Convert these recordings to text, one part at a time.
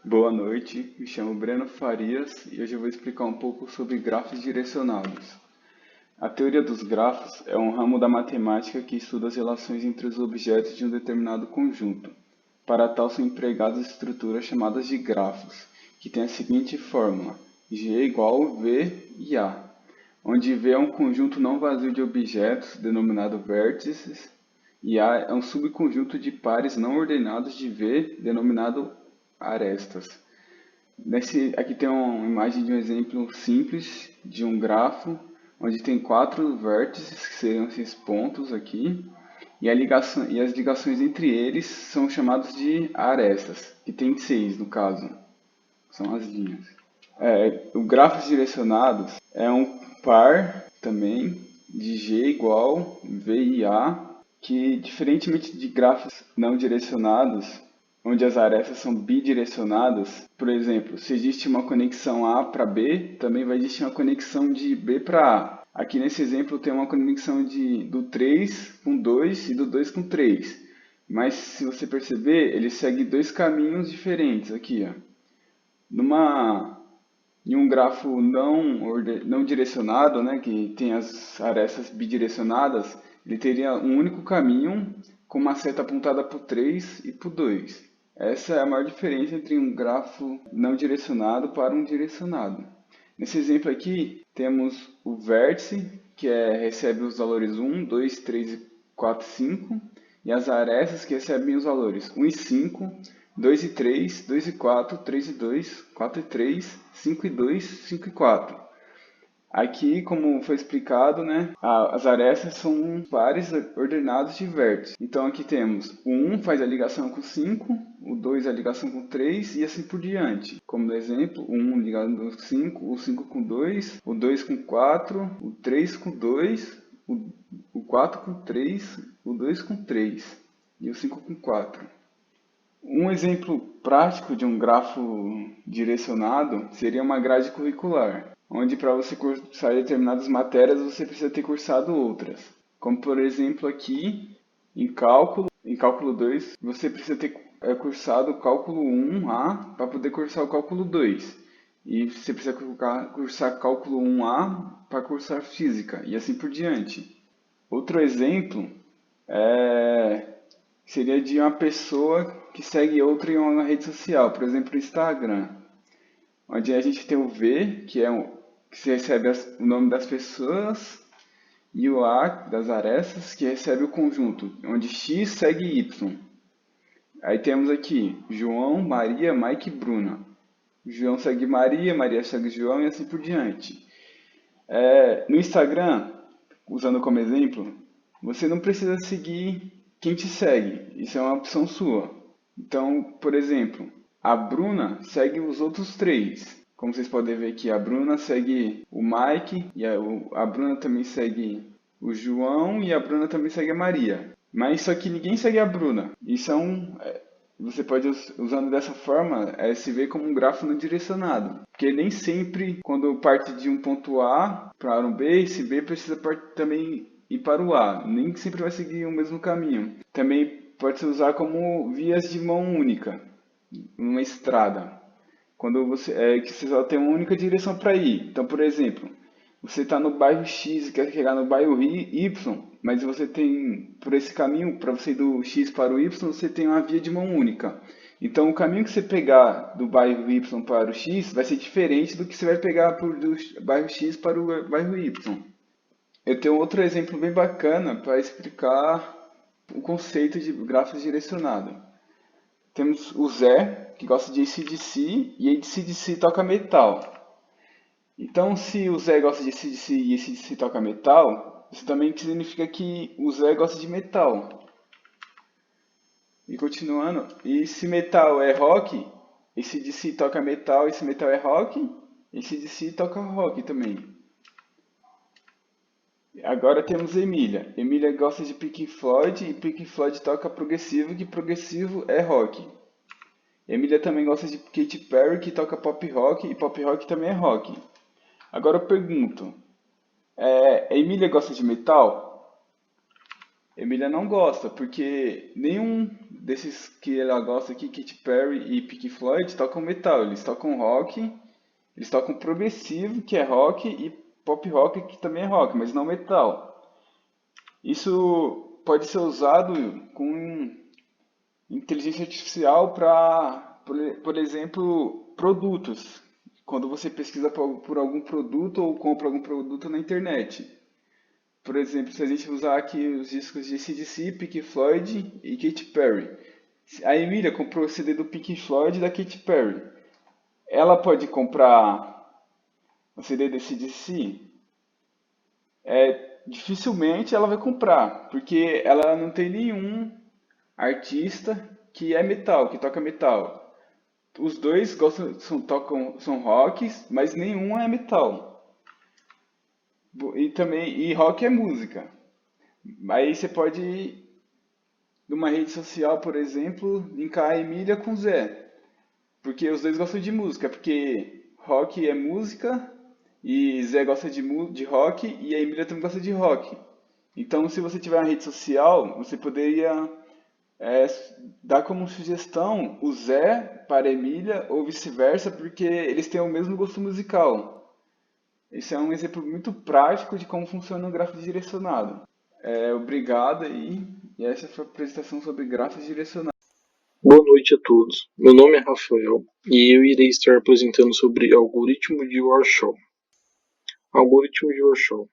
Boa noite, me chamo Breno Farias e hoje eu vou explicar um pouco sobre grafos direcionados. A teoria dos grafos é um ramo da matemática que estuda as relações entre os objetos de um determinado conjunto. Para tal são empregadas estruturas chamadas de grafos, que têm a seguinte fórmula: G igual V e A, onde V é um conjunto não vazio de objetos, denominado vértices, e A é um subconjunto de pares não ordenados de V, denominado arestas. Aqui tem uma imagem de um exemplo simples de um grafo, onde tem 4 vértices, que seriam esses pontos aqui, e as ligações entre eles são chamadas de arestas, que tem 6 no caso, são as linhas. O grafos direcionados é um par também de G igual V e A, que diferentemente de grafos não direcionados, onde as arestas são bidirecionadas, por exemplo, se existe uma conexão A para B, também vai existir uma conexão de B para A. Aqui nesse exemplo tem uma conexão do 3 com 2 e do 2 com 3. Mas se você perceber, ele segue dois caminhos diferentes aqui, ó. Em um grafo não direcionado, né, que tem as arestas bidirecionadas, ele teria um único caminho com uma seta apontada para o 3 e para o 2. Essa é a maior diferença entre um grafo não direcionado para um direcionado. Nesse exemplo aqui, temos o vértice, que recebe os valores 1, 2, 3, 4, 5, e as arestas que recebem os valores 1 e 5, 2 e 3, 2 e 4, 3 e 2, 4 e 3, 5 e 2, 5 e 4. Aqui, como foi explicado, né, as arestas são pares ordenados de vértices. Então aqui temos o 1 faz a ligação com o 5, o 2 a ligação com o 3 e assim por diante. Como no exemplo, o 1 ligado com o 5, o 5 com 2, o 2 com 4, o 3 com 2, o 4 com 3, o 2 com 3 e o 5 com 4. Um exemplo prático de um grafo direcionado seria uma grade curricular, onde para você cursar determinadas matérias você precisa ter cursado outras. Como por exemplo aqui, em cálculo 2, você precisa ter cursado o cálculo 1A para poder cursar o cálculo 2. E você precisa cursar cálculo 1A para cursar física, e assim por diante. Outro exemplo seria de uma pessoa que segue outra em uma rede social, por exemplo, o Instagram, onde a gente tem o V, que se recebe o nome das pessoas, e o A das arestas, que recebe o conjunto, onde X segue Y. Aí temos aqui João, Maria, Mike e Bruna. João segue Maria, Maria segue João e assim por diante. No Instagram, usando como exemplo, você não precisa seguir quem te segue, isso é uma opção sua. Então, por exemplo, a Bruna segue os outros 3. Como vocês podem ver aqui, a Bruna segue o Mike, e a Bruna também segue o João, e a Bruna também segue a Maria. Mas só que ninguém segue a Bruna. Isso você pode, usando dessa forma, se ver como um grafo não direcionado. Porque nem sempre, quando parte de um ponto A para um B, esse B precisa também ir para o A. Nem sempre vai seguir o mesmo caminho. Também pode se usar como vias de mão única, uma estrada. Quando que você só tem uma única direção para ir. Então, por exemplo, você está no bairro X e quer chegar no bairro Y, mas você tem, por esse caminho, para você ir do X para o Y, você tem uma via de mão única. Então, o caminho que você pegar do bairro Y para o X vai ser diferente do que você vai pegar do bairro X para o bairro Y. Eu tenho outro exemplo bem bacana para explicar o conceito de grafos direcionados. Temos o Zé, que gosta de AC/DC, e AC/DC toca metal. Então, se o Zé gosta de AC/DC e AC/DC toca metal, isso também significa que o Zé gosta de metal. E continuando, e se metal é rock, AC/DC toca metal, e se metal é rock, AC/DC toca rock também. Agora temos Emília. Emília gosta de Pink Floyd e Pink Floyd toca progressivo, que progressivo é rock. Emília também gosta de Katy Perry, que toca pop rock, e pop rock também é rock. Agora eu pergunto, Emília gosta de metal? Emília não gosta, porque nenhum desses que ela gosta aqui, Katy Perry e Pink Floyd, tocam metal. Eles tocam rock, eles tocam progressivo, que é rock, e pop rock, que também é rock, mas não metal. Isso pode ser usado com inteligência artificial para, por exemplo, produtos. Quando você pesquisa por algum produto ou compra algum produto na internet. Por exemplo, se a gente usar aqui os discos de AC/DC, Pink Floyd e Katy Perry. A Emília comprou o CD do Pink Floyd e da Katy Perry. Ela pode comprar o CD desse AC/DC? Dificilmente ela vai comprar, porque ela não tem nenhum artista que é metal, que toca metal. Os dois gostam, são rocks, mas nenhum é metal. E rock é música. Aí você pode, numa rede social, por exemplo, linkar a Emília com o Zé. Porque os dois gostam de música, porque rock é música e Zé gosta de rock e a Emília também gosta de rock. Então, se você tiver uma rede social, você poderia é, dar como sugestão o Zé para a Emília ou vice-versa, porque eles têm o mesmo gosto musical. Esse é um exemplo muito prático de como funciona um grafo direcionado. Obrigado aí, e essa foi a apresentação sobre grafos direcionados. Boa noite a todos. Meu nome é Rafael e eu irei estar apresentando sobre algoritmo de Warshall. Algoritmo de Warshall.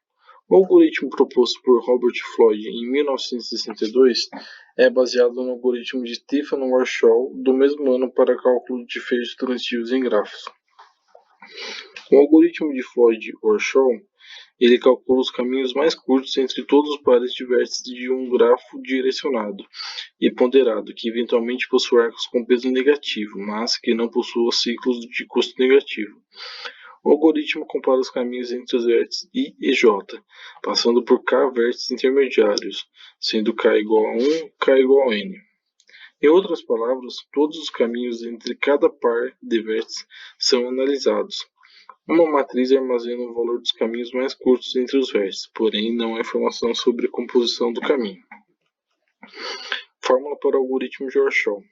O algoritmo proposto por Robert Floyd em 1962 é baseado no algoritmo de Stephan-Warshall do mesmo ano para cálculo de feixes transitivos em grafos. O algoritmo de Floyd-Warshall ele calcula os caminhos mais curtos entre todos os pares de vértices de um grafo direcionado e ponderado, que eventualmente possui arcos com peso negativo, mas que não possua ciclos de custo negativo. O algoritmo compara os caminhos entre os vértices I e J, passando por K vértices intermediários, sendo K igual a 1, K igual a N. Em outras palavras, todos os caminhos entre cada par de vértices são analisados. Uma matriz armazena o valor dos caminhos mais curtos entre os vértices, porém não há informação sobre a composição do caminho. Fórmula para o algoritmo de Warshall.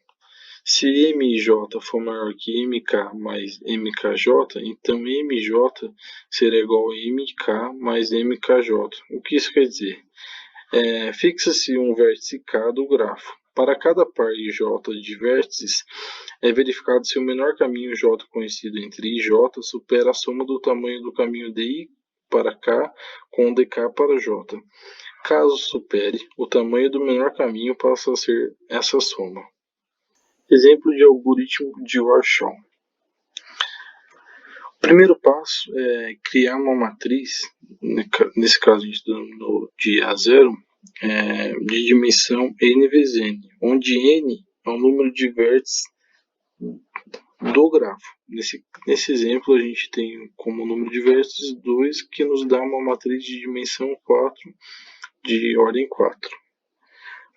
Se MJ for maior que MK mais MKJ, então MJ será igual a MK mais MKJ. O que isso quer dizer? Fixa-se um vértice K do grafo. Para cada par J de vértices, é verificado se o menor caminho J conhecido entre I e J supera a soma do tamanho do caminho de I para K com o de K para J. Caso supere, o tamanho do menor caminho passa a ser essa soma. Exemplo de algoritmo de Warshall. O primeiro passo é criar uma matriz, nesse caso a gente está dando de A0, de dimensão n vezes n, onde n é o número de vértices do grafo. Nesse exemplo, a gente tem como número de vértices 2, que nos dá uma matriz de dimensão 4, de ordem 4.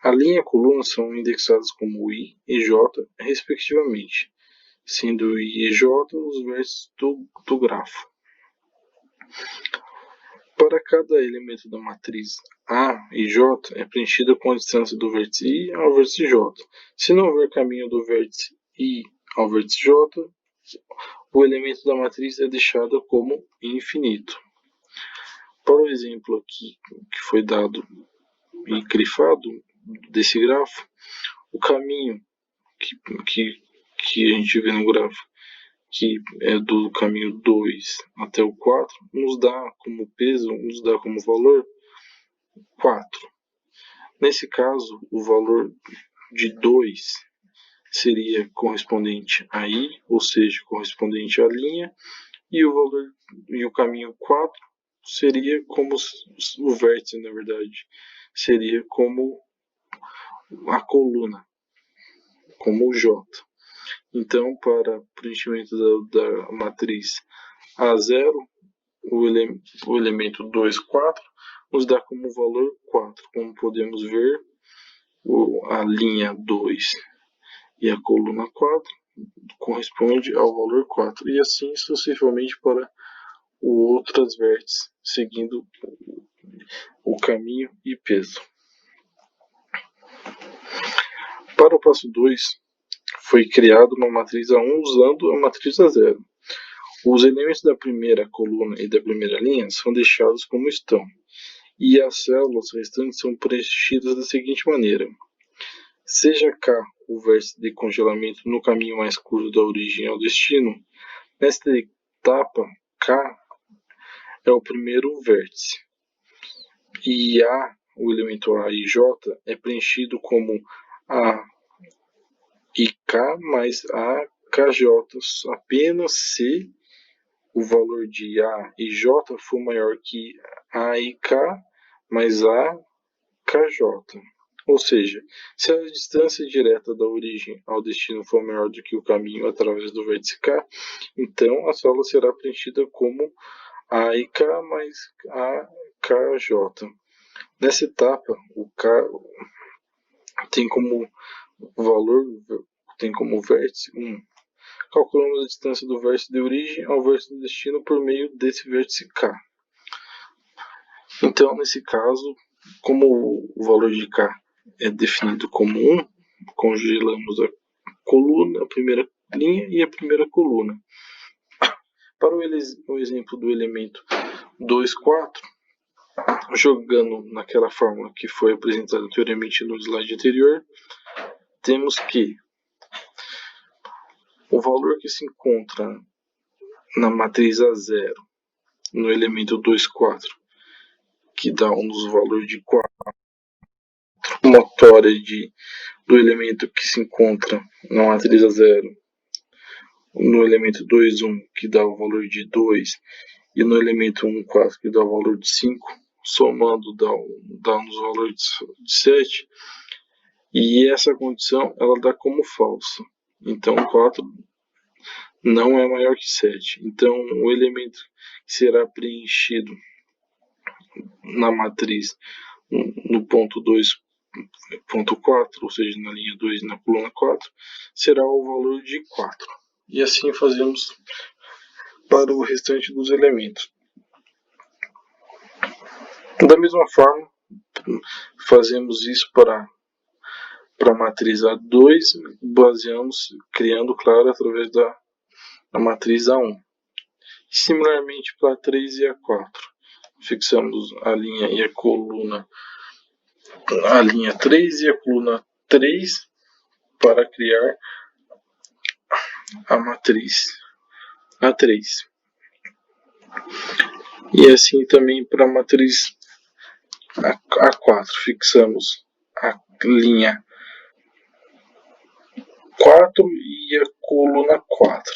A linha e a coluna são indexadas como I e J, respectivamente, sendo I e J os vértices do grafo. Para cada elemento da matriz A e J é preenchida com a distância do vértice I ao vértice J. Se não houver caminho do vértice I ao vértice J, o elemento da matriz é deixado como infinito. Para o exemplo aqui que foi dado e grifado desse grafo, o caminho que a gente vê no grafo, que é do caminho 2 até o 4, nos dá como peso, nos dá como valor 4. Nesse caso, o valor de 2 seria correspondente a I, ou seja, correspondente à linha, e o caminho 4 seria como o vértice, na verdade, seria como a coluna, como o J. Então, para preenchimento da matriz A0, o elemento 2, 4, nos dá como valor 4. Como podemos ver, a linha 2 e a coluna 4 corresponde ao valor 4. E assim sucessivamente para outras vértices, seguindo o caminho e peso. Para o passo 2, foi criada uma matriz A1 usando a matriz A0. Os elementos da primeira coluna e da primeira linha são deixados como estão, e as células restantes são preenchidas da seguinte maneira: seja K o vértice de congelamento no caminho mais curto da origem ao destino, nesta etapa K é o primeiro vértice, e A, o elemento A e J, é preenchido como A e K mais A, KJ, apenas se o valor de A e J for maior que A e K mais A, KJ. Ou seja, se a distância direta da origem ao destino for maior do que o caminho através do vértice K, então a célula será preenchida como A e K mais A, KJ. Nessa etapa, o K tem como valor, tem como vértice 1. Calculamos a distância do vértice de origem ao vértice do destino por meio desse vértice K. Então, nesse caso, como o valor de K é definido como 1, congelamos a coluna, a primeira linha e a primeira coluna. Para o exemplo do elemento 2, 4, jogando naquela fórmula que foi apresentada anteriormente no slide anterior, temos que o valor que se encontra na matriz A0 no elemento 2, 4, que dá um valor de 4, somatória do elemento que se encontra na matriz A0 no elemento 2, 1, que dá o valor de 2, e no elemento 1, 4, que dá o valor de 5, somando dá-nos o valor de 7, e essa condição ela dá como falsa. Então 4 não é maior que 7. Então o elemento que será preenchido na matriz no ponto 2.4, ou seja, na linha 2 e na coluna 4, será o valor de 4. E assim fazemos para o restante dos elementos. Da mesma forma, fazemos isso para a matriz A2, criando, claro, através da matriz A1. E similarmente para a 3 e a 4. Fixamos a linha e a coluna, a linha 3 e a coluna 3 para criar a matriz A3. E assim também para a matriz A4. Fixamos a linha 4 e a coluna 4.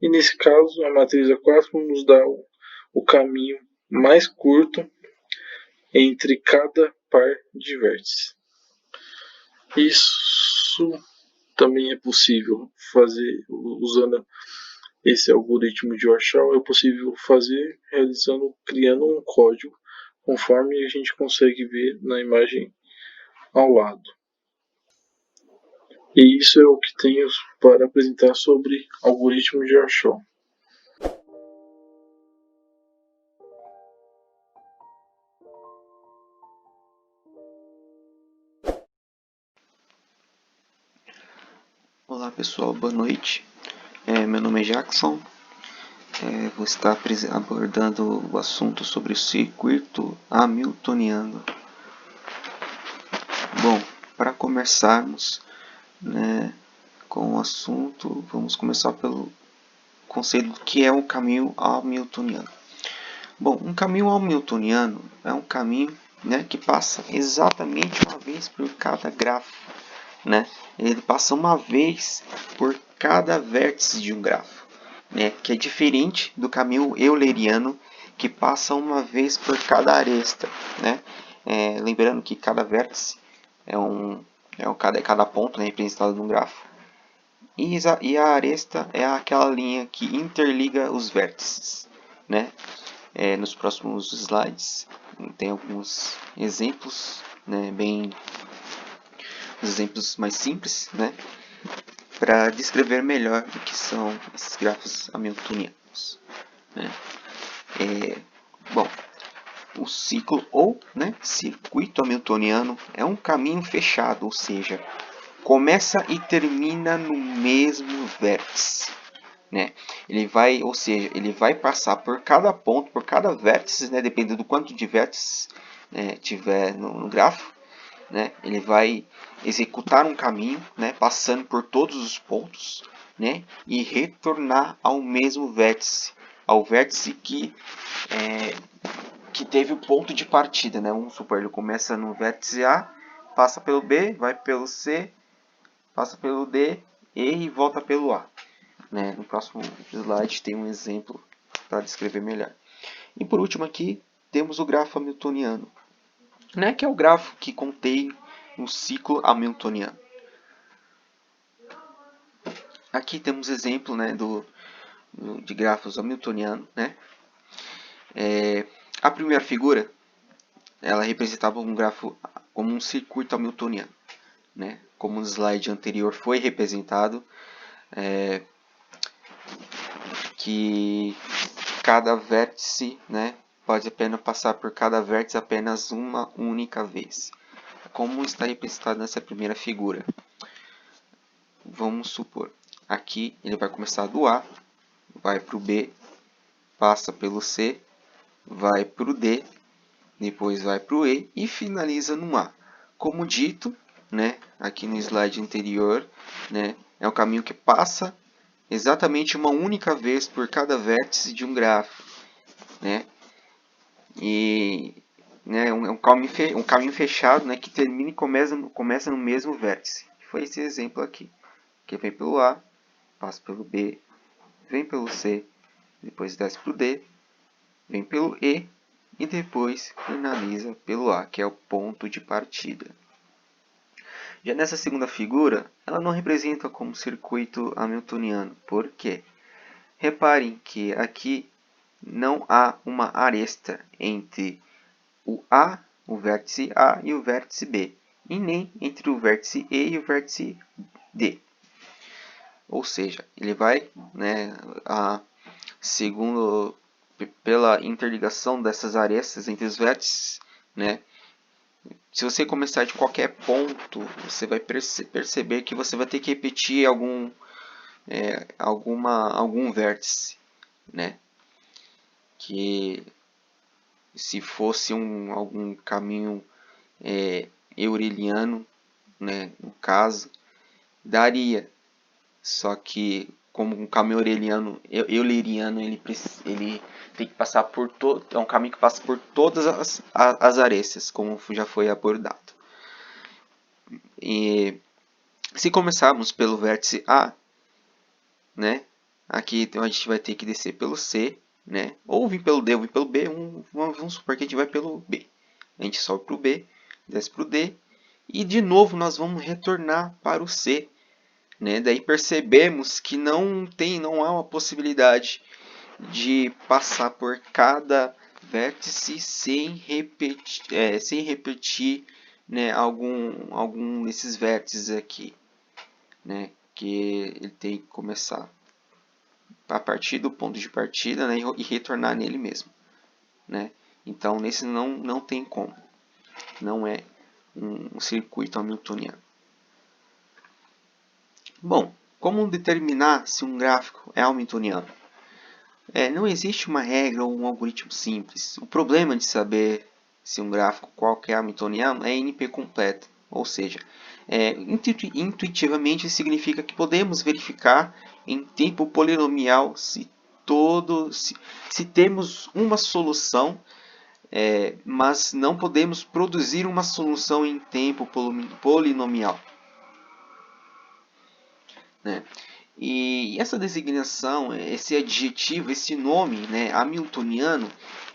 E nesse caso, a matriz A4 nos dá o caminho mais curto entre cada par de vértices. Isso também é possível fazer usando esse algoritmo de Warshall, é possível fazer criando um código conforme a gente consegue ver na imagem ao lado. E isso é o que tenho para apresentar sobre algoritmo de Warshall. Olá pessoal, boa noite. Meu nome é Jackson. Vou estar abordando o assunto sobre o circuito hamiltoniano. Bom, para começarmos, com o assunto, vamos começar pelo conceito do que é um caminho hamiltoniano. Bom, um caminho hamiltoniano é um caminho, que passa exatamente uma vez por cada grafo. Ele passa uma vez por cada vértice de um grafo, que é diferente do caminho euleriano, que passa uma vez por cada aresta. Lembrando que cada vértice cada ponto representado num grafo, e a aresta é aquela linha que interliga os vértices. Nos próximos slides tem alguns exemplos, os exemplos mais simples, para descrever melhor o que são esses grafos hamiltonianos. Bom, o ciclo ou circuito hamiltoniano é um caminho fechado, ou seja, começa e termina no mesmo vértice, né? Ele vai, ou seja, ele vai passar por cada ponto, por cada vértice, né? Dependendo do quanto de vértices, né, tiver no gráfico, né? Ele vai executar um caminho, né, passando por todos os pontos, né, e retornar ao mesmo vértice, ao vértice que teve o ponto de partida, né? Vamos supor, ele começa no vértice A, passa pelo B, vai pelo C, passa pelo D, E volta pelo A, né? No próximo slide tem um exemplo para descrever melhor. E por último aqui temos o grafo hamiltoniano, né? Que é o grafo que contém o ciclo hamiltoniano. Aqui temos exemplo, né, de grafos hamiltonianos, né? A primeira figura, ela representava um grafo como um circuito hamiltoniano, né? Como no slide anterior foi representado, que cada vértice, né, pode apenas passar por cada vértice apenas uma única vez, como está representado nessa primeira figura. Vamos supor, aqui ele vai começar do A, vai para o B, passa pelo C, vai para o D, depois vai para o E e finaliza no A. Como dito, né, aqui no slide anterior, né, é um caminho que passa exatamente uma única vez por cada vértice de um grafo, né, e né, um caminho fechado, né, que termina e começa no mesmo vértice. Foi esse exemplo aqui, que vem pelo A, passa pelo B, vem pelo C, depois desce para o D, vem pelo E e depois finaliza pelo A, que é o ponto de partida. Já nessa segunda figura, ela não representa como circuito hamiltoniano. Por quê? Reparem que aqui não há uma aresta entre o A, o vértice A e o vértice B, e nem entre o vértice E e o vértice D. Ou seja, ele vai, né, segundo pela interligação dessas arestas entre os vértices, né, se você começar de qualquer ponto, você vai perceber que você vai ter que repetir algum vértice, né? Que se fosse algum caminho eureliano, né, no caso, daria. Só que como um caminho euleriano, ele tem que passar por é um caminho que passa por todas as arestas, como já foi abordado. E se começarmos pelo vértice A, né, aqui então a gente vai ter que descer pelo C, né, ou vir pelo D ou vir pelo B, vamos supor que a gente vai pelo B. A gente sobe para o B, desce para o D, e de novo nós vamos retornar para o C. Né? Daí percebemos que não há uma possibilidade de passar por cada vértice sem repetir né, algum desses vértices aqui, né, que ele tem que começar a partir do ponto de partida, né, e retornar nele mesmo, né? Então nesse não tem como, não é um circuito hamiltoniano. Bom, como determinar se um gráfico é hamiltoniano? Não existe uma regra ou um algoritmo simples. O problema de saber se um gráfico qualquer é hamiltoniano é NP completo, ou seja, intuitivamente significa que podemos verificar em tempo polinomial se temos uma solução, mas não podemos produzir uma solução em tempo polinomial. Né? E essa designação, esse adjetivo, esse nome, né, hamiltoniano,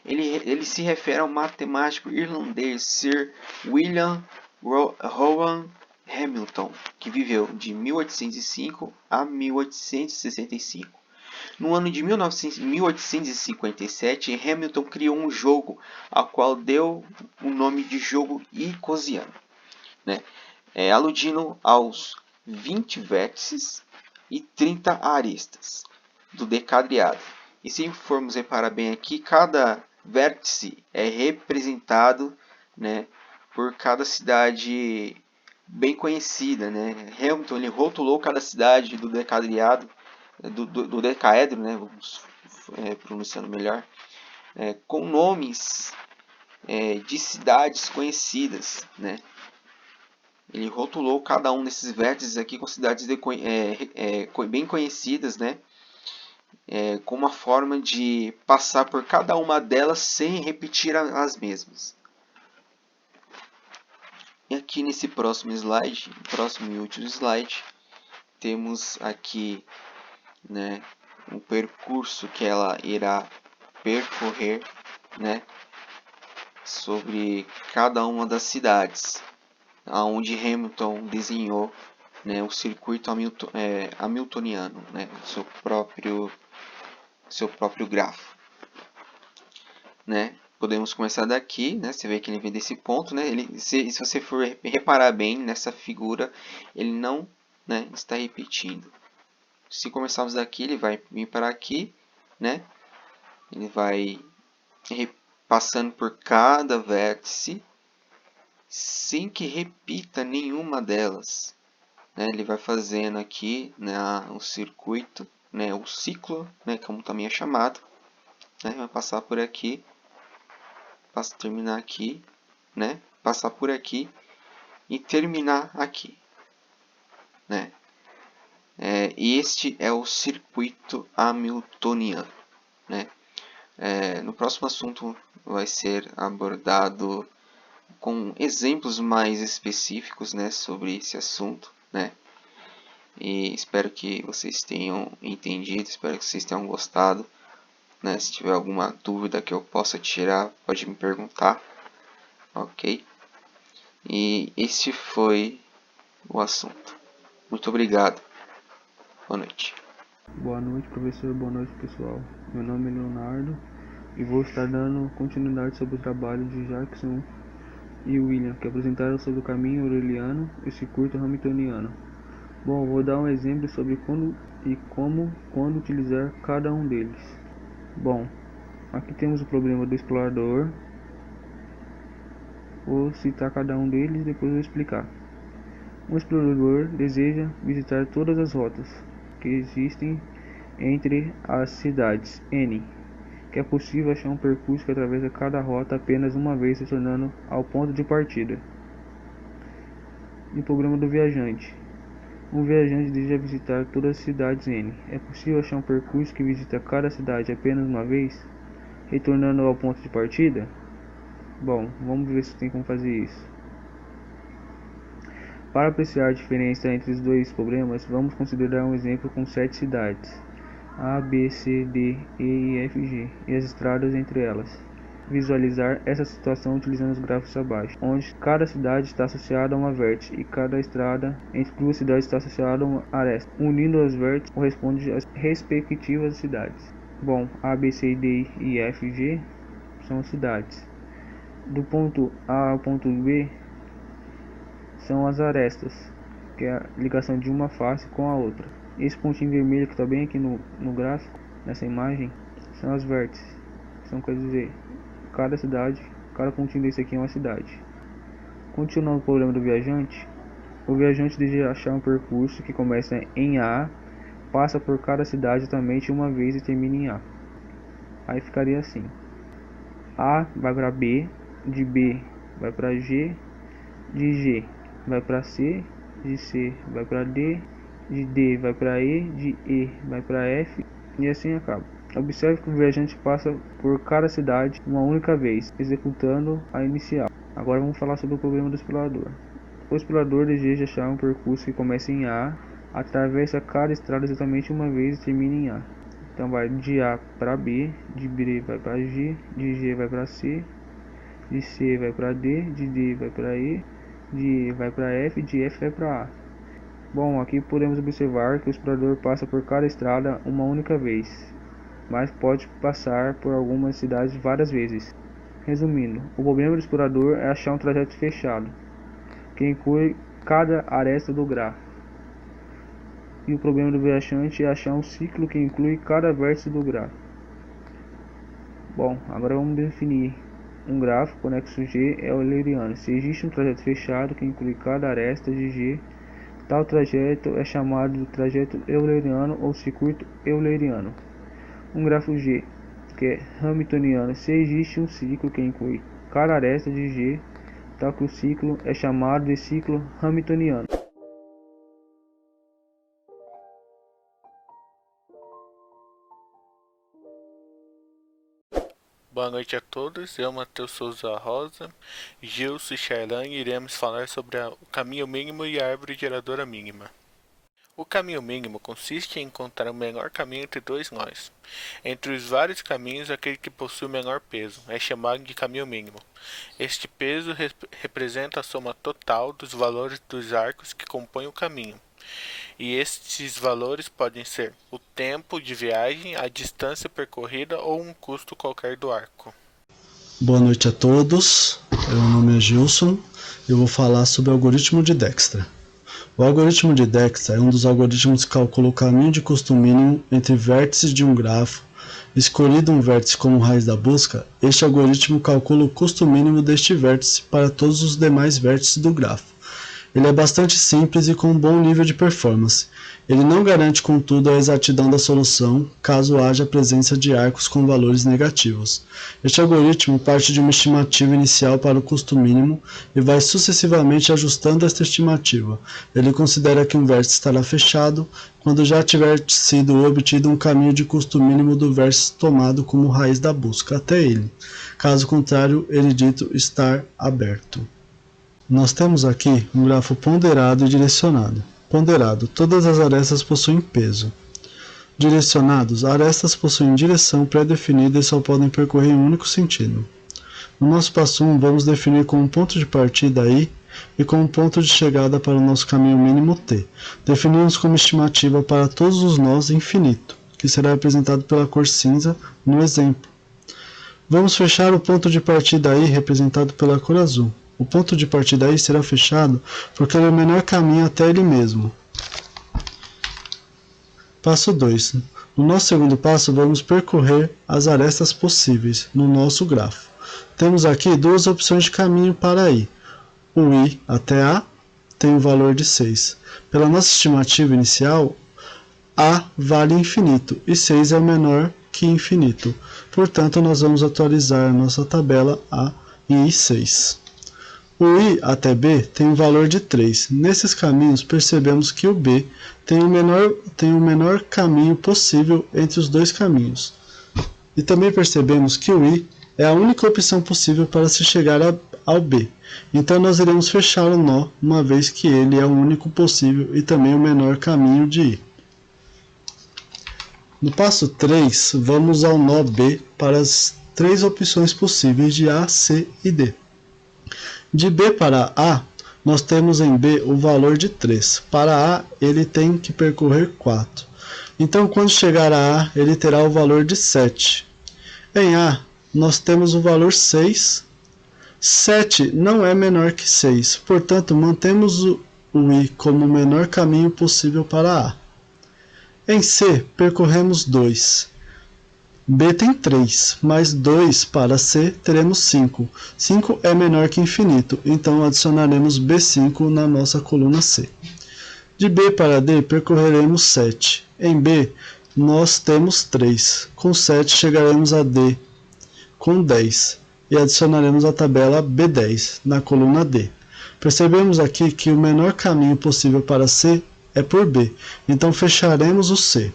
ele se refere ao matemático irlandês Sir William Rowan Hamilton, que viveu de 1805 a 1865. No ano de 1857, Hamilton criou um jogo ao qual deu o nome de jogo icosiano, né, aludindo aos 20 vértices e 30 arestas do decaedro. E se formos reparar bem aqui, cada vértice é representado, né, por cada cidade bem conhecida, né? Hamilton ele rotulou cada cidade do decaedro, do decaedro, né? Vamos pronunciando melhor, com nomes de cidades conhecidas, né? Ele rotulou cada um desses vértices aqui com cidades bem conhecidas, né? Com uma forma de passar por cada uma delas sem repetir as mesmas. E aqui nesse próximo slide, próximo e último slide, temos aqui, né, o percurso que ela irá percorrer, né, sobre cada uma das cidades, aonde Hamilton desenhou, né, o circuito hamiltoniano, né, seu próprio grafo, né. Podemos começar daqui, né? Você vê que ele vem desse ponto, né? Se você for reparar bem nessa figura, ele não, né, está repetindo. Se começarmos daqui, ele vai vir para aqui, né? Ele vai passando por cada vértice, sem que repita nenhuma delas, né? Ele vai fazendo aqui, né, o circuito, né, o ciclo, né, como também é chamado, né? Vai passar por aqui. Terminar aqui, né? Passar por aqui e terminar aqui, né? Este é o circuito hamiltoniano, né? No próximo assunto vai ser abordado com exemplos mais específicos, né, sobre esse assunto, né? E espero que vocês tenham entendido, espero que vocês tenham gostado, né? Se tiver alguma dúvida que eu possa tirar, pode me perguntar. Ok? E este foi o assunto. Muito obrigado. Boa noite. Boa noite, professor. Boa noite, pessoal. Meu nome é Leonardo e vou estar dando continuidade sobre o trabalho de Jackson e William, que apresentaram sobre o caminho aureliano e o circuito hamiltoniano. Bom, vou dar um exemplo sobre quando utilizar cada um deles. Bom, aqui temos o problema do explorador. Vou citar cada um deles e depois vou explicar. Um explorador deseja visitar todas as rotas que existem entre as cidades N, que é possível achar um percurso que atravessa cada rota apenas uma vez, retornando ao ponto de partida. E o problema do viajante. Um viajante deseja visitar todas as cidades N. É possível achar um percurso que visita cada cidade apenas uma vez, retornando ao ponto de partida? Bom, vamos ver se tem como fazer isso. Para apreciar a diferença entre os dois problemas, vamos considerar um exemplo com 7 cidades, A, B, C, D, E, F, G, e as estradas entre elas. Visualizar essa situação utilizando os gráficos abaixo, onde cada cidade está associada a uma vértice e cada estrada entre duas cidades está associada a uma aresta. Unindo as vértices corresponde às respectivas cidades. Bom, A, B, C, D, E, F, G são as cidades. Do ponto A ao ponto B são as arestas, que é a ligação de uma face com a outra. Esse pontinho vermelho que está bem aqui no gráfico, nessa imagem, são as vértices. Então quer dizer, cada cidade, cada pontinho desse aqui é uma cidade. Continuando o problema do viajante, o viajante deseja achar um percurso que começa em A, passa por cada cidade exatamente uma vez e termina em A. Aí ficaria assim: A vai para B, de B vai para G, de G vai para C, de C vai para D, de D vai para E, de E vai para F, e assim acaba. Observe que o viajante passa por cada cidade uma única vez, executando a inicial. Agora vamos falar sobre o problema do explorador. O explorador deseja achar um percurso que comece em A, atravessa cada estrada exatamente uma vez e termina em A. Então vai de A para B, de B vai para G, de G vai para C, de C vai para D, de D vai para E, de E vai para F, de F vai para A. Bom, aqui podemos observar que o explorador passa por cada estrada uma única vez, mas pode passar por algumas cidades várias vezes. Resumindo, o problema do explorador é achar um trajeto fechado, que inclui cada aresta do gráfico. E o problema do viajante é achar um ciclo que inclui cada vértice do gráfico. Bom, agora vamos definir um grafo conexo G é euleriano se existe um trajeto fechado que inclui cada aresta de G. Tal trajeto é chamado de trajeto euleriano ou circuito euleriano. Um grafo G, que é hamiltoniano, se existe um ciclo que inclui cada aresta de G, tal que o ciclo é chamado de ciclo hamiltoniano. Boa noite a todos, eu, Matheus Souza Rosa, Gilson e Charlan iremos falar sobre o caminho mínimo e a árvore geradora mínima. O caminho mínimo consiste em encontrar o menor caminho entre dois nós. Entre os vários caminhos, aquele que possui o menor peso é chamado de caminho mínimo. Este peso representa a soma total dos valores dos arcos que compõem o caminho. E estes valores podem ser o tempo de viagem, a distância percorrida ou um custo qualquer do arco. Boa noite a todos, meu nome é Gilson e eu vou falar sobre o algoritmo de Dijkstra. O algoritmo de Dijkstra é um dos algoritmos que calcula o caminho de custo mínimo entre vértices de um grafo. Escolhido um vértice como raiz da busca, este algoritmo calcula o custo mínimo deste vértice para todos os demais vértices do grafo. Ele é bastante simples e com um bom nível de performance. Ele não garante, contudo, a exatidão da solução, caso haja presença de arcos com valores negativos. Este algoritmo parte de uma estimativa inicial para o custo mínimo e vai sucessivamente ajustando esta estimativa. Ele considera que um vértice estará fechado quando já tiver sido obtido um caminho de custo mínimo do vértice tomado como raiz da busca até ele. Caso contrário, ele dito estar aberto. Nós temos aqui um grafo ponderado e direcionado. Ponderado, todas as arestas possuem peso. Direcionados, arestas possuem direção pré-definida e só podem percorrer em um único sentido. No nosso passo 1, vamos definir com um ponto de partida I e com um ponto de chegada para o nosso caminho mínimo T. Definimos como estimativa para todos os nós infinito, que será representado pela cor cinza no exemplo. Vamos fechar o ponto de partida I representado pela cor azul. O ponto de partida aí será fechado porque ele é o menor caminho até ele mesmo. Passo 2. No nosso segundo passo, vamos percorrer as arestas possíveis no nosso grafo. Temos aqui duas opções de caminho para I. O I até A tem o valor de 6. Pela nossa estimativa inicial, A vale infinito e 6 é o menor que infinito. Portanto, nós vamos atualizar a nossa tabela A em I6. O I até B tem um valor de 3. Nesses caminhos, percebemos que o B tem o menor caminho possível entre os dois caminhos. E também percebemos que o I é a única opção possível para se chegar ao B. Então nós iremos fechar o nó, uma vez que ele é o único possível e também o menor caminho de I. No passo 3, vamos ao nó B para as três opções possíveis de A, C e D. De B para A, nós temos em B o valor de 3. Para A, ele tem que percorrer 4. Então, quando chegar a A, ele terá o valor de 7. Em A, nós temos o valor 6. 7 não é menor que 6, portanto, mantemos o I como o menor caminho possível para A. Em C, percorremos 2. B tem 3, mais 2 para C teremos 5. 5 é menor que infinito, então adicionaremos B5 na nossa coluna C. De B para D percorreremos 7. Em B nós temos 3. Com 7 chegaremos a D com 10 e adicionaremos a tabela B10 na coluna D. Percebemos aqui que o menor caminho possível para C é por B, então fecharemos o C.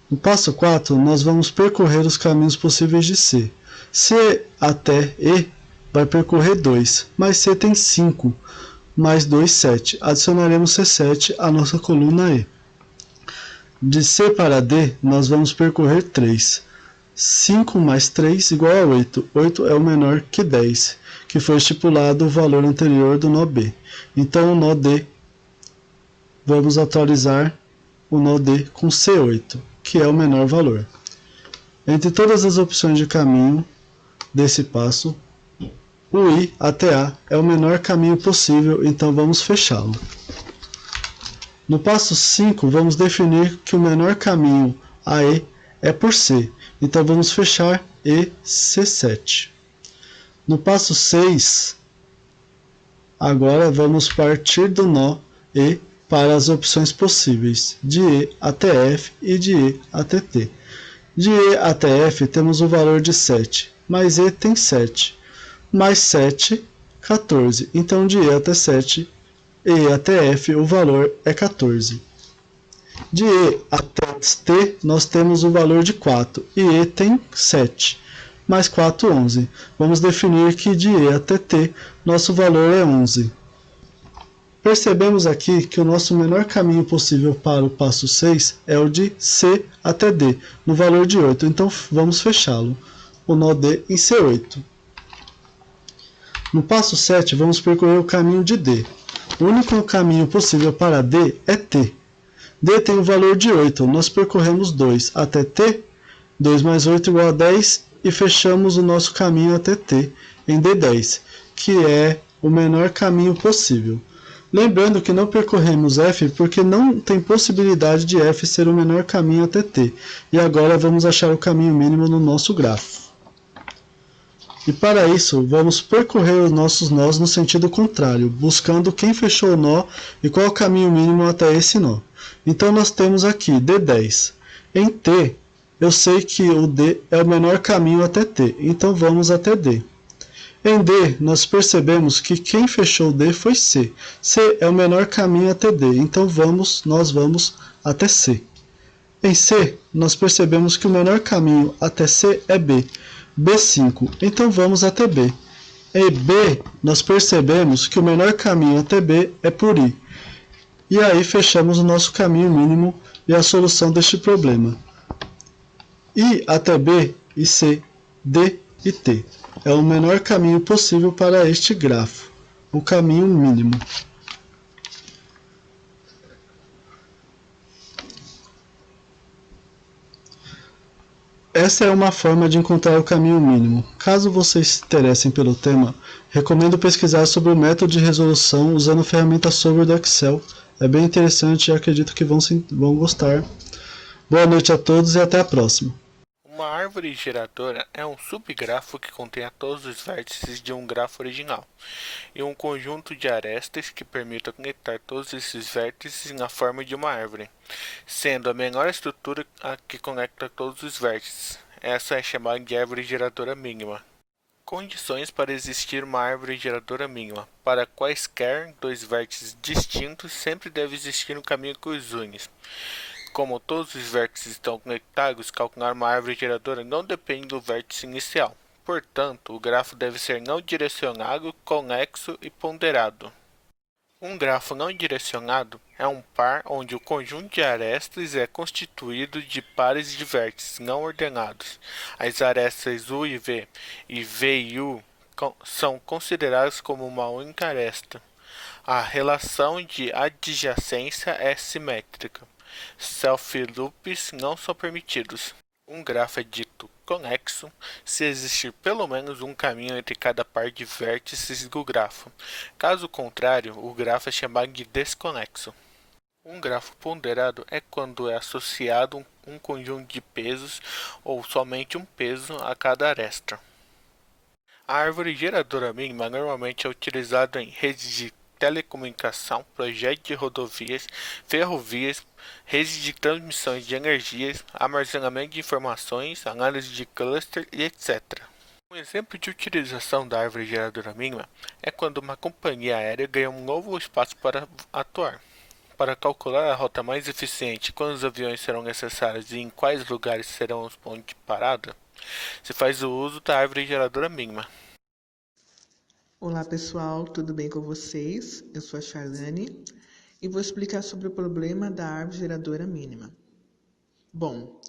No passo 4, nós vamos percorrer os caminhos possíveis de C. C até E vai percorrer 2, mas C tem 5, mais 2, 7. Adicionaremos C7 à nossa coluna E. De C para D, nós vamos percorrer 3. 5 mais 3 igual a 8. 8 é o menor que 10, que foi estipulado o valor anterior do nó B. Então, o nó D, vamos atualizar o nó D com C8. Que é o menor valor. Entre todas as opções de caminho desse passo, o I até A é o menor caminho possível, então vamos fechá-lo. No passo 5, vamos definir que o menor caminho a E é por C, então vamos fechar e C7. No passo 6, agora vamos partir do nó E para as opções possíveis, de E até F e de E até T. De E até F temos o valor de 7, mais E tem 7, mais 7, 14. Então de E até 7, E até F o valor é 14. De E até T nós temos o valor de 4, e E tem 7, mais 4, 11. Vamos definir que de E até T nosso valor é 11. Percebemos aqui que o nosso menor caminho possível para o passo 6 é o de C até D, no valor de 8, então vamos fechá-lo, o nó D em C8. No passo 7, vamos percorrer o caminho de D. O único caminho possível para D é T. D tem o valor de 8, nós percorremos 2 até T, 2 mais 8 igual a 10, e fechamos o nosso caminho até T em D10, que é o menor caminho possível. Lembrando que não percorremos F porque não tem possibilidade de F ser o menor caminho até T. E agora vamos achar o caminho mínimo no nosso grafo. E para isso, vamos percorrer os nossos nós no sentido contrário, buscando quem fechou o nó e qual o caminho mínimo até esse nó. Então nós temos aqui D10. Em T, eu sei que o D é o menor caminho até T, então vamos até D. Em D, nós percebemos que quem fechou D foi C. C é o menor caminho até D, então nós vamos até C. Em C, nós percebemos que o menor caminho até C é B. B5, então vamos até B. Em B, nós percebemos que o menor caminho até B é por I. E aí fechamos o nosso caminho mínimo e a solução deste problema. I até B e C, D e T. É o menor caminho possível para este grafo, o caminho mínimo. Essa é uma forma de encontrar o caminho mínimo. Caso vocês se interessem pelo tema, recomendo pesquisar sobre o método de resolução usando a ferramenta Solver do Excel. É bem interessante e acredito que vão gostar. Boa noite a todos e até a próxima. Uma árvore geradora é um subgrafo que contém todos os vértices de um grafo original, e um conjunto de arestas que permita conectar todos esses vértices na forma de uma árvore, sendo a menor estrutura a que conecta todos os vértices. Essa é chamada de árvore geradora mínima. Condições para existir uma árvore geradora mínima. Para quaisquer dois vértices distintos, sempre deve existir um caminho que os une. Como todos os vértices estão conectados, calcular uma árvore geradora não depende do vértice inicial. Portanto, o grafo deve ser não direcionado, conexo e ponderado. Um grafo não direcionado é um par onde o conjunto de arestas é constituído de pares de vértices não ordenados. As arestas U e V e U são consideradas como uma única aresta. A relação de adjacência é simétrica. Self-loops não são permitidos. Um grafo é dito conexo se existir pelo menos um caminho entre cada par de vértices do grafo. Caso contrário, o grafo é chamado de desconexo. Um grafo ponderado é quando é associado um conjunto de pesos ou somente um peso a cada aresta. A árvore geradora mínima normalmente é utilizada em redes de telecomunicação, projetos de rodovias, ferrovias, redes de transmissão de energias, armazenamento de informações, análise de cluster e etc. Um exemplo de utilização da árvore geradora mínima é quando uma companhia aérea ganha um novo espaço para atuar. Para calcular a rota mais eficiente, quando os aviões serão necessários e em quais lugares serão os pontos de parada, se faz o uso da árvore geradora mínima. Olá pessoal, tudo bem com vocês? Eu sou a Charlane e vou explicar sobre o problema da árvore geradora mínima. Bom,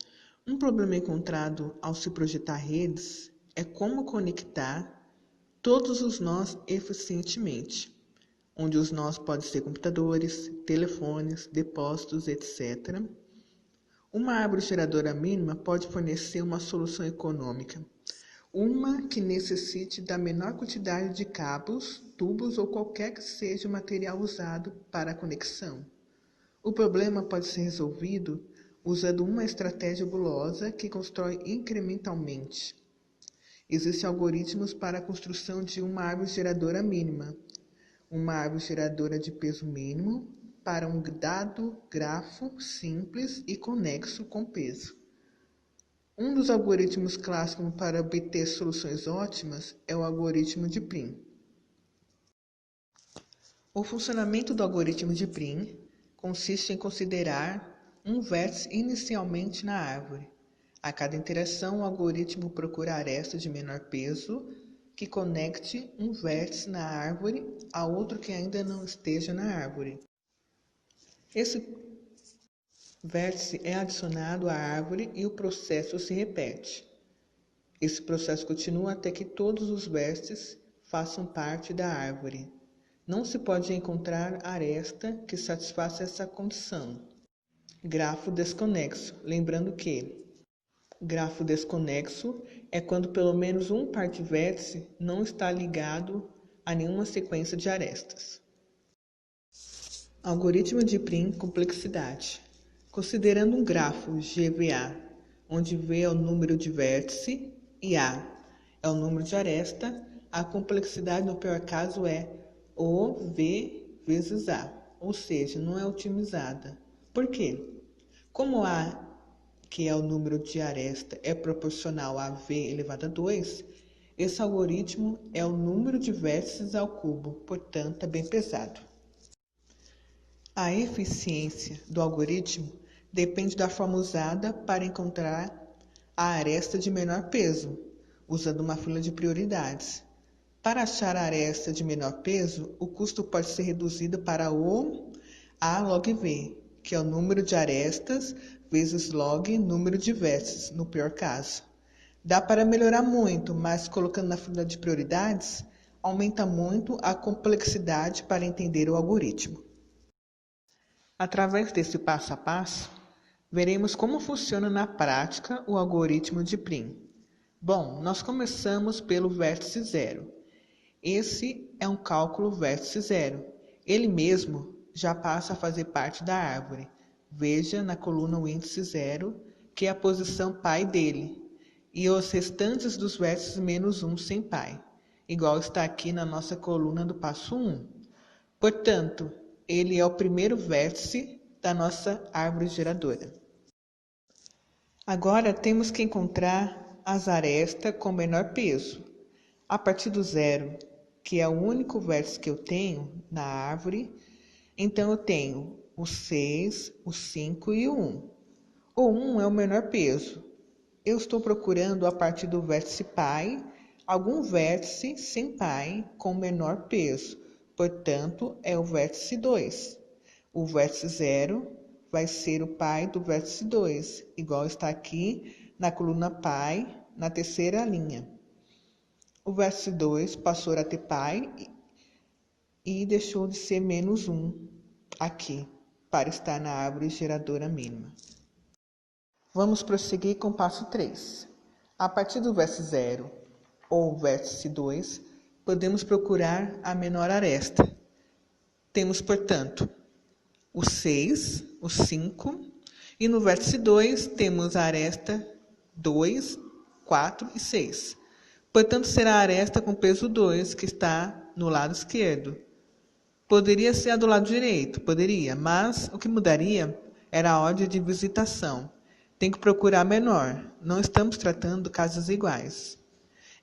um problema encontrado ao se projetar redes é como conectar todos os nós eficientemente, onde os nós podem ser computadores, telefones, depósitos, etc. Uma árvore geradora mínima pode fornecer uma solução econômica, uma que necessite da menor quantidade de cabos, tubos ou qualquer que seja o material usado para a conexão. O problema pode ser resolvido usando uma estratégia gulosa que constrói incrementalmente. Existem algoritmos para a construção de uma árvore geradora mínima, uma árvore geradora de peso mínimo para um dado grafo simples e conexo com peso. Um dos algoritmos clássicos para obter soluções ótimas é o algoritmo de Prim. O funcionamento do algoritmo de Prim consiste em considerar um vértice inicialmente na árvore. A cada interação, o algoritmo procura a aresta de menor peso que conecte um vértice na árvore a outro que ainda não esteja na árvore. Esse vértice é adicionado à árvore e o processo se repete. Esse processo continua até que todos os vértices façam parte da árvore. Não se pode encontrar aresta que satisfaça essa condição. Grafo desconexo. Lembrando que grafo desconexo é quando pelo menos um par de vértice não está ligado a nenhuma sequência de arestas. Algoritmo de Prim complexidade. Considerando um grafo GVA, onde V é o número de vértice e A é o número de aresta, a complexidade no pior caso é O V vezes A, ou seja, não é otimizada. Por quê? Como A, que é o número de aresta, é proporcional a V elevado a 2, esse algoritmo é o número de vértices ao cubo, portanto é bem pesado. A eficiência do algoritmo depende da forma usada para encontrar a aresta de menor peso, usando uma fila de prioridades. Para achar a aresta de menor peso, o custo pode ser reduzido para o A log V, que é o número de arestas vezes log número de vértices, no pior caso. Dá para melhorar muito, mas colocando na fila de prioridades, aumenta muito a complexidade para entender o algoritmo. Através desse passo a passo, veremos como funciona na prática o algoritmo de Prim. Bom, nós começamos pelo vértice zero. Esse é um cálculo vértice zero. Ele mesmo já passa a fazer parte da árvore. Veja na coluna o índice zero, que é a posição pai dele, e os restantes dos vértices menos 1 sem pai, igual está aqui na nossa coluna do passo 1. Portanto, ele é o primeiro vértice da nossa árvore geradora. Agora temos que encontrar as arestas com menor peso. A partir do zero, que é o único vértice que eu tenho na árvore, então eu tenho o 6, o 5 e o 1. O 1 é o menor peso. Eu estou procurando a partir do vértice pai, algum vértice sem pai com menor peso. Portanto, é o vértice 2. O vértice 0 vai ser o pai do vértice 2, igual está aqui na coluna pai, na terceira linha. O vértice 2 passou a ter pai e deixou de ser menos 1 aqui, para estar na árvore geradora mínima. Vamos prosseguir com o passo 3. A partir do vértice 0 ou vértice 2, podemos procurar a menor aresta. Temos, portanto, o 6, o 5, e no vértice 2 temos a aresta 2, 4 e 6. Portanto, será a aresta com peso 2, que está no lado esquerdo. Poderia ser a do lado direito, poderia, mas o que mudaria era a ordem de visitação. Tem que procurar a menor, não estamos tratando casos iguais.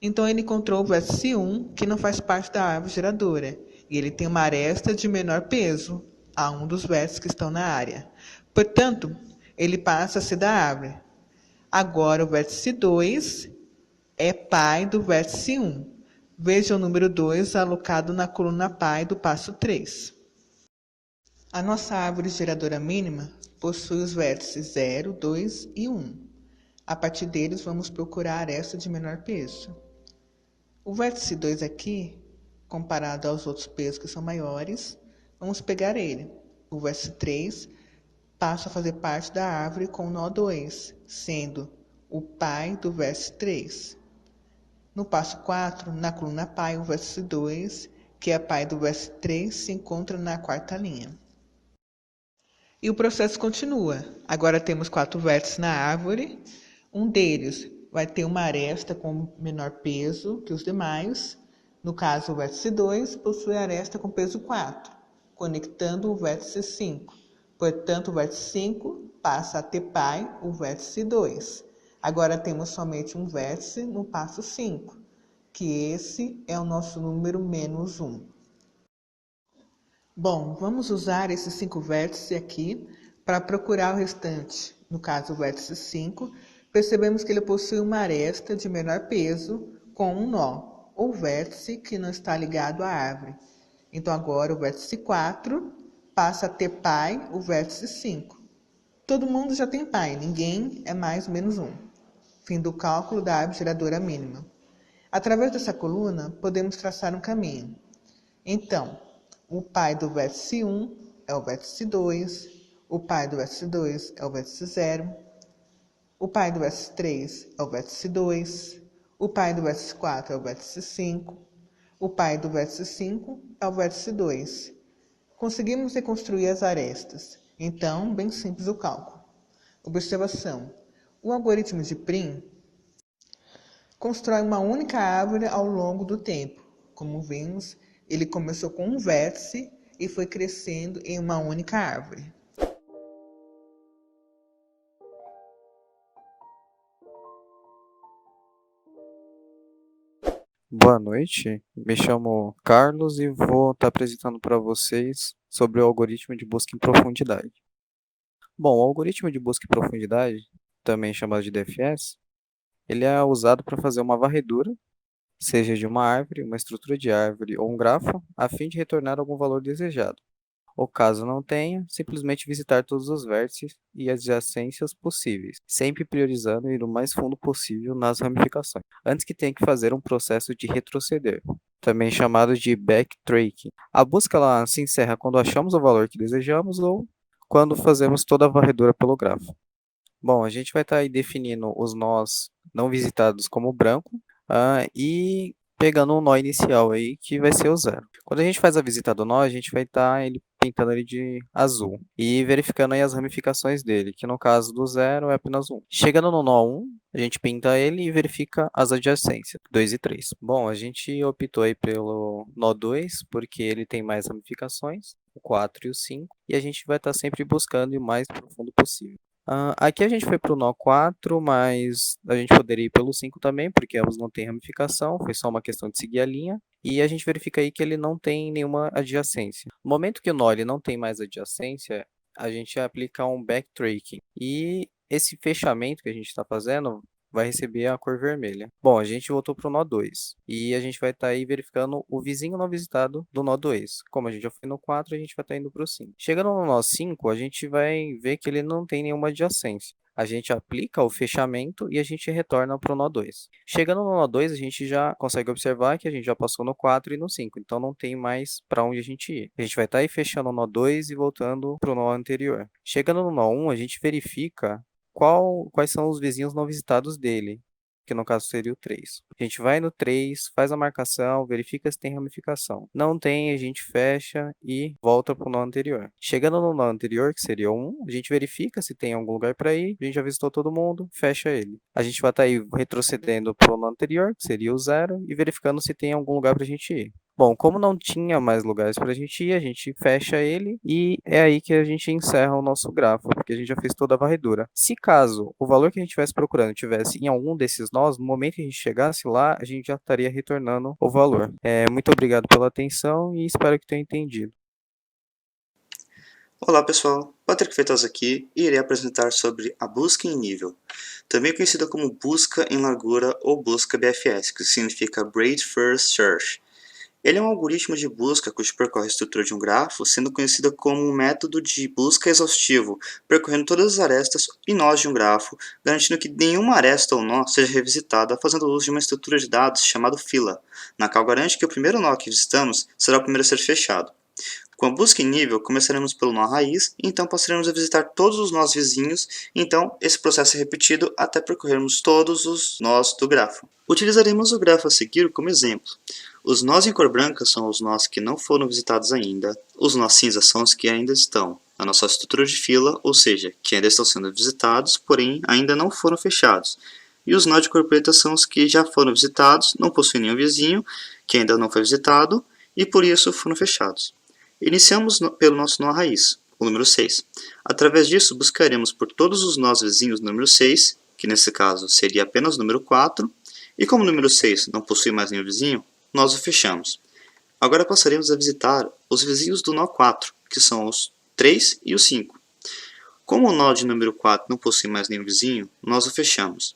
Então ele encontrou o vértice 1, que não faz parte da árvore geradora, e ele tem uma aresta de menor peso a um dos vértices que estão na área. Portanto, ele passa a ser da árvore. Agora o vértice 2 é pai do vértice 1. Veja o número 2 alocado na coluna pai do passo 3. A nossa árvore geradora mínima possui os vértices 0, 2 e 1. A partir deles, vamos procurar a aresta de menor peso. O vértice 2 aqui, comparado aos outros pesos que são maiores, vamos pegar ele. O vértice 3 passa a fazer parte da árvore com o nó 2, sendo o pai do vértice 3. No passo 4, na coluna pai, o vértice 2, que é pai do vértice 3, se encontra na quarta linha. E o processo continua. Agora temos 4 vértices na árvore. Um deles vai ter uma aresta com menor peso que os demais. No caso, o vértice 2 possui aresta com peso 4, conectando o vértice 5. Portanto, o vértice 5 passa a ter pai o vértice 2. Agora temos somente um vértice no passo 5, que esse é o nosso número menos 1. Bom, vamos usar esses 5 vértices aqui para procurar o restante. No caso, o vértice 5, percebemos que ele possui uma aresta de menor peso com um nó, ou vértice que não está ligado à árvore. Então, agora o vértice 4 passa a ter pai o vértice 5. Todo mundo já tem pai, ninguém é mais ou menos 1. Fim do cálculo da árvore geradora mínima. Através dessa coluna, podemos traçar um caminho. Então, o pai do vértice 1 é o vértice 2, o pai do vértice 2 é o vértice 0, o pai do vértice 3 é o vértice 2, o pai do vértice 4 é o vértice 5, o pai do vértice 5 é o vértice 2. Conseguimos reconstruir as arestas, então, bem simples o cálculo. Observação: o algoritmo de Prim constrói uma única árvore ao longo do tempo. Como vimos, ele começou com um vértice e foi crescendo em uma única árvore. Boa noite, me chamo Carlos e vou estar apresentando para vocês sobre o algoritmo de busca em profundidade. Bom, o algoritmo de busca em profundidade, também chamado de DFS, ele é usado para fazer uma varredura, seja de uma árvore, uma estrutura de árvore ou um grafo, a fim de retornar algum valor desejado. Ou caso não tenha, simplesmente visitar todos os vértices e adjacências possíveis, sempre priorizando ir o mais fundo possível nas ramificações, antes que tenha que fazer um processo de retroceder, também chamado de backtracking. A busca ela se encerra quando achamos o valor que desejamos ou quando fazemos toda a varredura pelo grafo. Bom, a gente vai estar aí definindo os nós não visitados como branco e pegando um nó inicial aí que vai ser o 0. Quando a gente faz a visita do nó, a gente vai estar pintando ele de azul e verificando aí as ramificações dele, que no caso do 0 é apenas 1. Chegando no nó 1, a gente pinta ele e verifica as adjacências, 2 e 3. Bom, a gente optou aí pelo nó 2, porque ele tem mais ramificações, o 4 e o 5, e a gente vai estar sempre buscando o mais profundo possível. Aqui a gente foi para o nó 4, mas a gente poderia ir pelo 5 também, porque ambos não têm ramificação, foi só uma questão de seguir a linha. E a gente verifica aí que ele não tem nenhuma adjacência. No momento que o nó ele não tem mais adjacência, a gente aplica um backtracking. E esse fechamento que a gente está fazendo vai receber a cor vermelha. Bom, a gente voltou para o nó 2. E a gente vai estar aí verificando o vizinho não visitado do nó 2. Como a gente já foi no 4, a gente vai estar indo para o 5. Chegando no nó 5, a gente vai ver que ele não tem nenhuma adjacência. A gente aplica o fechamento e a gente retorna para o nó 2. Chegando no nó 2, a gente já consegue observar que a gente já passou no 4 e no 5, então não tem mais para onde a gente ir. A gente vai estar aí fechando o nó 2 e voltando para o nó anterior. Chegando no nó 1, a gente verifica quais são os vizinhos não visitados dele, que no caso seria o 3. A gente vai no 3, faz a marcação, verifica se tem ramificação. Não tem, a gente fecha e volta para o nó anterior. Chegando no nó anterior, que seria o 1, a gente verifica se tem algum lugar para ir, a gente já visitou todo mundo, fecha ele. A gente vai estar aí retrocedendo para o nó anterior, que seria o 0, e verificando se tem algum lugar para a gente ir. Bom, como não tinha mais lugares para a gente ir, a gente fecha ele e é aí que a gente encerra o nosso grafo, porque a gente já fez toda a varredura. Se caso o valor que a gente estivesse procurando tivesse em algum desses nós, no momento que a gente chegasse lá, a gente já estaria retornando o valor. Muito obrigado pela atenção e espero que tenham entendido. Olá pessoal, Patrick Feitosa aqui e irei apresentar sobre a busca em nível, também conhecida como busca em largura ou busca BFS, que significa Breadth First Search. Ele é um algoritmo de busca cujo percorre a estrutura de um grafo, sendo conhecido como um método de busca exaustivo, percorrendo todas as arestas e nós de um grafo, garantindo que nenhuma aresta ou nó seja revisitada fazendo uso de uma estrutura de dados chamada fila, na qual garante que o primeiro nó que visitamos será o primeiro a ser fechado. Com a busca em nível, começaremos pelo nó raiz, e então passaremos a visitar todos os nós vizinhos, então esse processo é repetido até percorrermos todos os nós do grafo. Utilizaremos o grafo a seguir como exemplo. Os nós em cor branca são os nós que não foram visitados ainda, os nós cinza são os que ainda estão na nossa estrutura de fila, ou seja, que ainda estão sendo visitados, porém ainda não foram fechados. E os nó de cor preta são os que já foram visitados, não possuem nenhum vizinho, que ainda não foi visitado, e por isso foram fechados. Iniciamos pelo nosso nó raiz, o número 6. Através disso, buscaremos por todos os nós vizinhos do número 6, que nesse caso seria apenas o número 4, e como o número 6 não possui mais nenhum vizinho, nós o fechamos. Agora passaremos a visitar os vizinhos do nó 4, que são os 3 e o 5. Como o nó de número 4 não possui mais nenhum vizinho, nós o fechamos.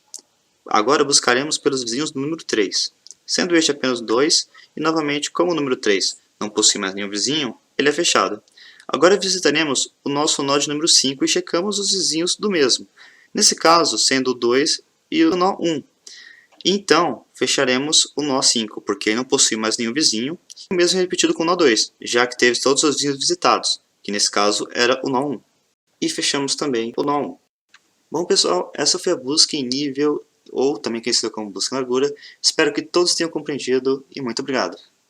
Agora buscaremos pelos vizinhos do número 3, sendo este apenas 2, e novamente, como o número 3 não possui mais nenhum vizinho, ele é fechado. Agora visitaremos o nosso nó de número 5 e checamos os vizinhos do mesmo, nesse caso sendo o 2 e o nó 1. Então, fecharemos o nó 5, porque ele não possui mais nenhum vizinho, e o mesmo repetido com o nó 2, já que teve todos os vizinhos visitados, que nesse caso era o nó 1. E fechamos também o nó 1. Bom pessoal, essa foi a busca em nível, ou também conhecida como busca em largura. Espero que todos tenham compreendido e muito obrigado.